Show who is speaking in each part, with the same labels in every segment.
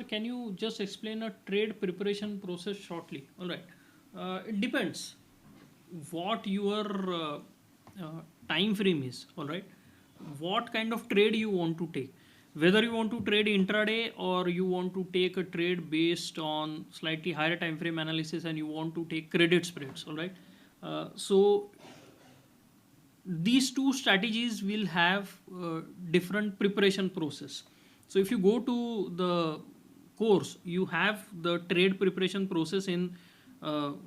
Speaker 1: Can you just explain a trade preparation process shortly? All right. It depends what your time frame is. All right. What kind of trade you want to take? Whether you want to trade intraday or you want to take a trade based on slightly higher time frame analysis and you want to take credit spreads. All right. So these two strategies will have different preparation process. So if you go to the course, you have the trade preparation process in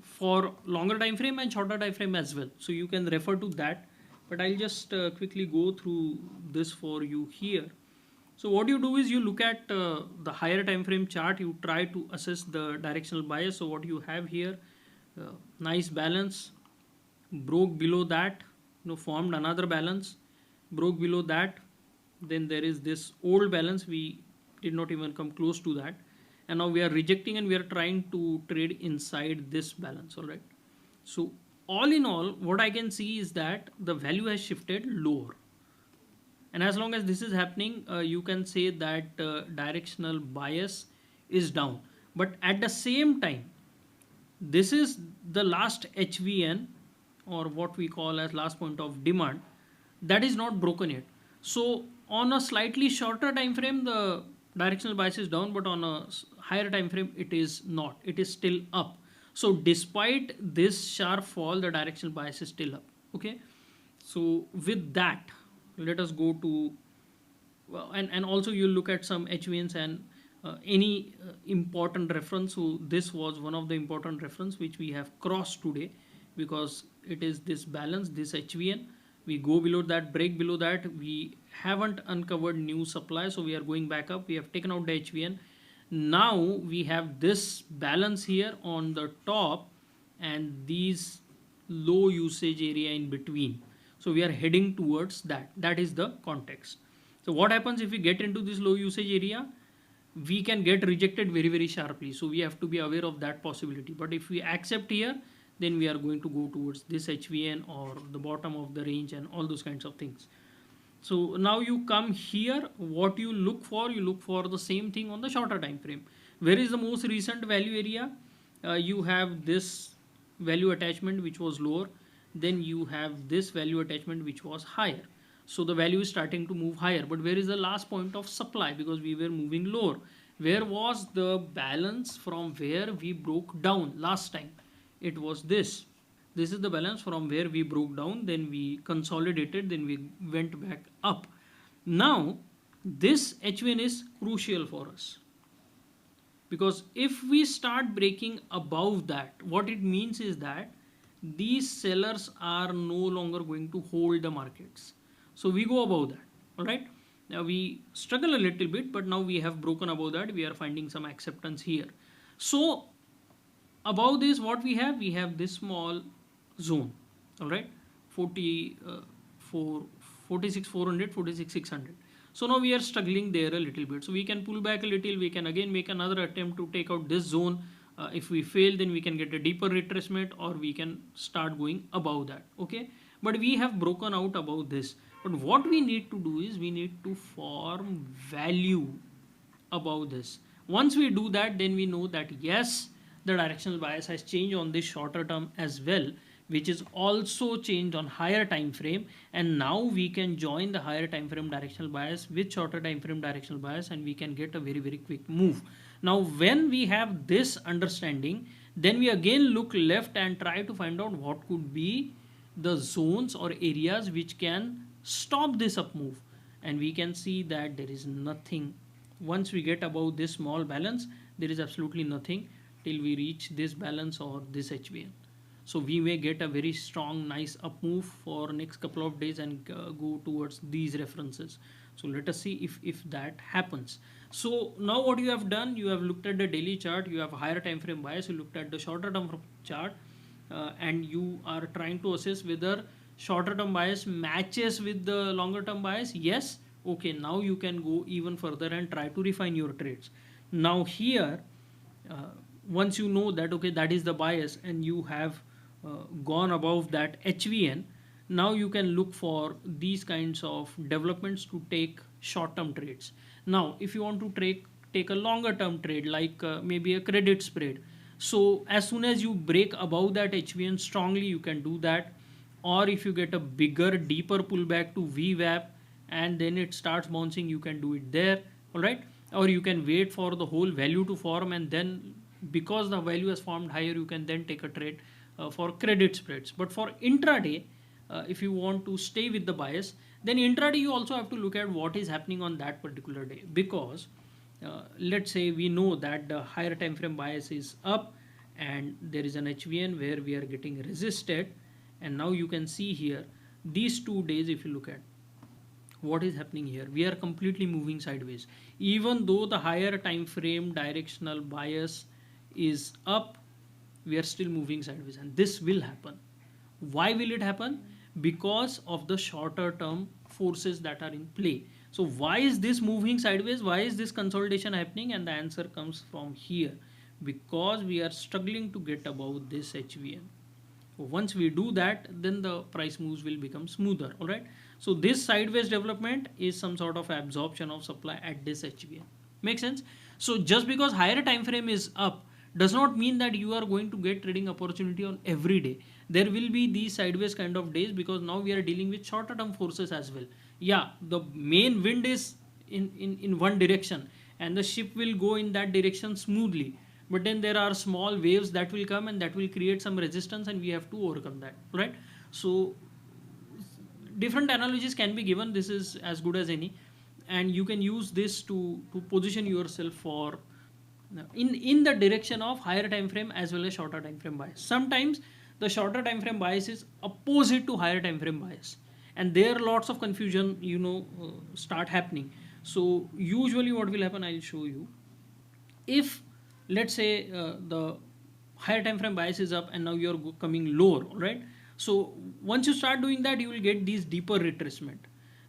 Speaker 1: for longer time frame and shorter time frame as well, so you can refer to that, but I'll just quickly go through this for you here. So what you do is you look at the higher time frame chart, you try to assess the directional bias. So what you have here, nice balance, broke below that, formed another balance, broke below that, then there is this old balance, we did not even come close to that, and now we are rejecting and we are trying to trade inside this balance. All right. So all in all, what I can see is that the value has shifted lower, and as long as this is happening, you can say that directional bias is down. But at the same time, this is the last HVN, or what we call as last point of demand, that is not broken yet. So on a slightly shorter time frame, the directional bias is down, but on a higher time frame, it is not. It is still up. So despite this sharp fall, the directional bias is still up. Okay. So with that, let us go to, well, and also you look at some HVNs and any important reference. So this was one of the important reference which we have crossed today, because it is this balance, this HVN. We go below that, break below that, we haven't uncovered new supply, so we are going back up. We have taken out the HVN. Now we have this balance here on the top and these low usage area in between. So we are heading towards that. That is the context. So what happens if we get into this low usage area? We can get rejected very, very sharply. So we have to be aware of that possibility. But if we accept here, then we are going to go towards this HVN or the bottom of the range and all those kinds of things. So now you come here, what you look for the same thing on the shorter time frame. Where is the most recent value area? You have this value attachment which was lower, then you have this value attachment which was higher. So the value is starting to move higher, but where is the last point of supply? Because we were moving lower. Where was the balance from where we broke down last time? It was this. This is the balance from where we broke down, then we consolidated, then we went back up. Now this H1 is crucial for us, because if we start breaking above that, what it means is that these sellers are no longer going to hold the markets. So we go above that. All right. Now we struggle a little bit, but now we have broken above that. We are finding some acceptance here. So above this, what we have this small zone. All right. 46,400, 46,600. So now we are struggling there a little bit. So we can pull back a little. We can again make another attempt to take out this zone. If we fail, then we can get a deeper retracement, or we can start going above that. Okay. But we have broken out above this. But what we need to do is we need to form value above this. Once we do that, then we know that yes, the directional bias has changed on this shorter term as well, which is also changed on higher time frame, and now we can join the higher time frame directional bias with shorter time frame directional bias, and we can get a very, very quick move. Now when we have this understanding, then we again look left and try to find out what could be the zones or areas which can stop this up move, and we can see that there is nothing. Once we get above this small balance, there is absolutely nothing till we reach this balance or this HVN. So we may get a very strong nice up move for next couple of days and go towards these references. So let us see if that happens. So now what you have done, you have looked at the daily chart, you have a higher time frame bias, you looked at the shorter term chart, and you are trying to assess whether shorter term bias matches with the longer term bias. Yes. Okay, now you can go even further and try to refine your trades. Now here, once you know that okay, that is the bias, and you have gone above that HVN, now you can look for these kinds of developments to take short term trades. Now if you want to take a longer term trade like maybe a credit spread. So as soon as you break above that HVN strongly, you can do that. Or if you get a bigger, deeper pullback to VWAP and then it starts bouncing, you can do it there. All right. Or you can wait for the whole value to form, and then because the value has formed higher, you can then take a trade for credit spreads. But for intraday, if you want to stay with the bias, then intraday you also have to look at what is happening on that particular day, because let's say we know that the higher time frame bias is up and there is an HVN where we are getting resisted, and now you can see here these 2 days, if you look at what is happening here, we are completely moving sideways. Even though the higher time frame directional bias is up, we are still moving sideways, and this will happen. Why will it happen? Because of the shorter term forces that are in play. So why is this moving sideways? Why is this consolidation happening? And the answer comes from here, because we are struggling to get above this HVN. Once we do that, then the price moves will become smoother. All right. So this sideways development is some sort of absorption of supply at this HVN. Make sense? So just because higher time frame is up does not mean that you are going to get trading opportunity on every day. There will be these sideways kind of days, because now we are dealing with shorter term forces as well. Yeah, the main wind is in one direction and the ship will go in that direction smoothly. But then there are small waves that will come and that will create some resistance, and we have to overcome that, right? So different analogies can be given. This is as good as any, and you can use this to position yourself for in the direction of higher time frame as well as shorter time frame bias. Sometimes the shorter time frame bias is opposite to higher time frame bias, and there lots of confusion start happening. So usually what will happen, I'll show you. If let's say the higher time frame bias is up and now you're coming lower, right? So once you start doing that, you will get these deeper retracement.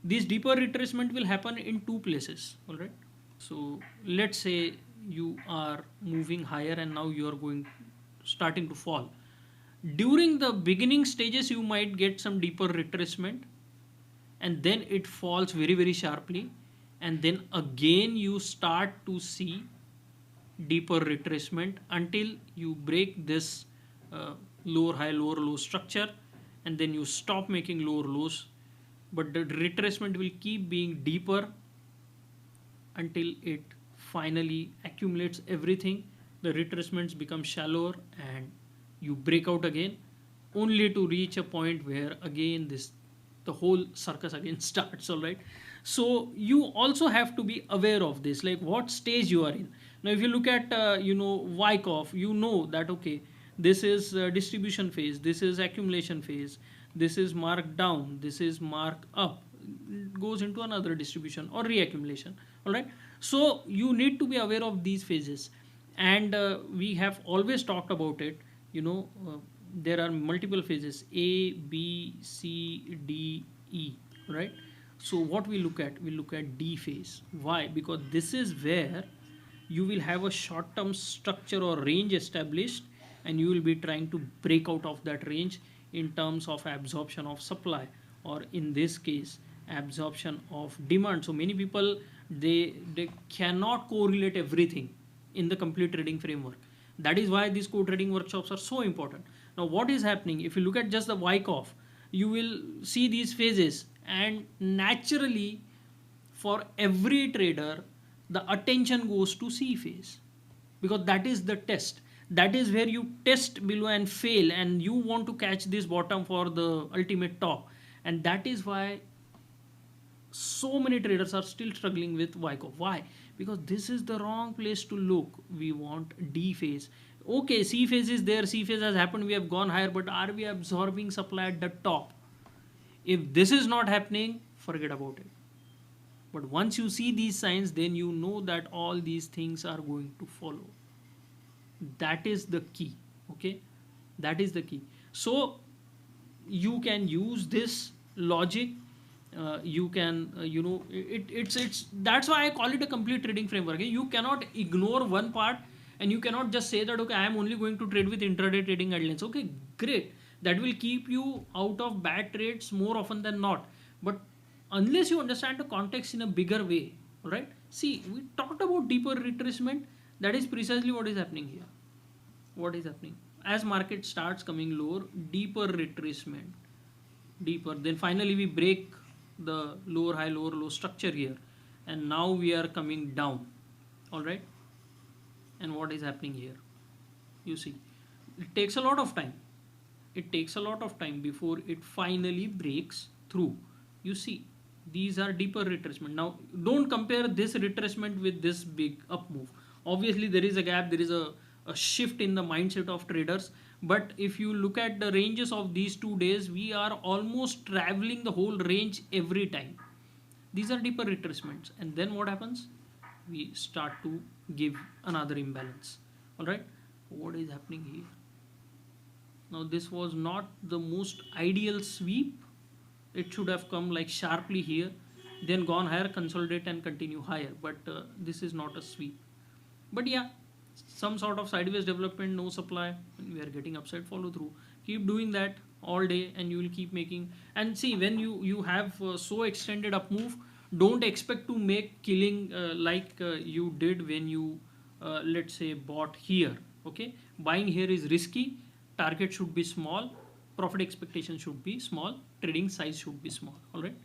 Speaker 1: This deeper retracement will happen in two places, all right? So let's say you are moving higher and now you are starting to fall. During the beginning stages, you might get some deeper retracement, and then it falls very, very sharply, and then again you start to see deeper retracement until you break this lower high lower low structure, and then you stop making lower lows, but the retracement will keep being deeper until it finally accumulates everything. The retracements become shallower and you break out again, only to reach a point where again the whole circus again starts. All right. So you also have to be aware of this, like what stage you are in. Now if you look at Wyckoff, you know that okay, this is distribution phase, this is accumulation phase, this is mark down, this is mark up, it goes into another distribution or reaccumulation. All right. So you need to be aware of these phases, and we have always talked about it. There are multiple phases, A, B, C, D, E, right? So what we look at D phase. Why? Because this is where you will have a short-term structure or range established, and you will be trying to break out of that range in terms of absorption of supply, or in this case absorption of demand. So many people, they cannot correlate everything in the complete trading framework. That is why these co-trading workshops are so important. Now what is happening, if you look at just the Wyckoff, you will see these phases, and naturally for every trader the attention goes to C phase, because that is the test. That is where you test below and fail, and you want to catch this bottom for the ultimate top. And that is why so many traders are still struggling with Wyckoff. Why? Because this is the wrong place to look. We want D phase. Okay, C phase is there, C phase has happened, we have gone higher, but are we absorbing supply at the top? If this is not happening, forget about it. But once you see these signs, then you know that all these things are going to follow. That is the key. Okay, that is the key. So you can use this logic. You can it's that's why I call it a complete trading framework. Okay? You cannot ignore one part, and you cannot just say that okay, I am only going to trade with intraday trading guidelines. Okay, great, that will keep you out of bad trades more often than not. But unless you understand the context in a bigger way, right, See, we talked about deeper retracement. That is precisely what is happening here. What is happening? As market starts coming lower, deeper retracement, deeper. Then finally we break the lower low structure here, and now we are coming down. All right. And what is happening here? You see, it takes a lot of time. It takes a lot of time before it finally breaks through. You see, these are deeper retracement. Now, don't compare this retracement with this big up move. Obviously, there is a gap, there is a shift in the mindset of traders. But if you look at the ranges of these 2 days, we are almost traveling the whole range every time. These are deeper retracements. And then what happens? We start to give another imbalance. All right. What is happening here? Now this was not the most ideal sweep. It should have come like sharply here, then gone higher, consolidate and continue higher. But this is not a sweep. But yeah, some sort of sideways development, no supply. We are getting upside follow through. Keep doing that all day, and you will keep making. And see, when you have so extended up move, don't expect to make killing like you did when you let's say bought here. Okay, buying here is risky. Target should be small, profit expectation should be small, trading size should be small. All right.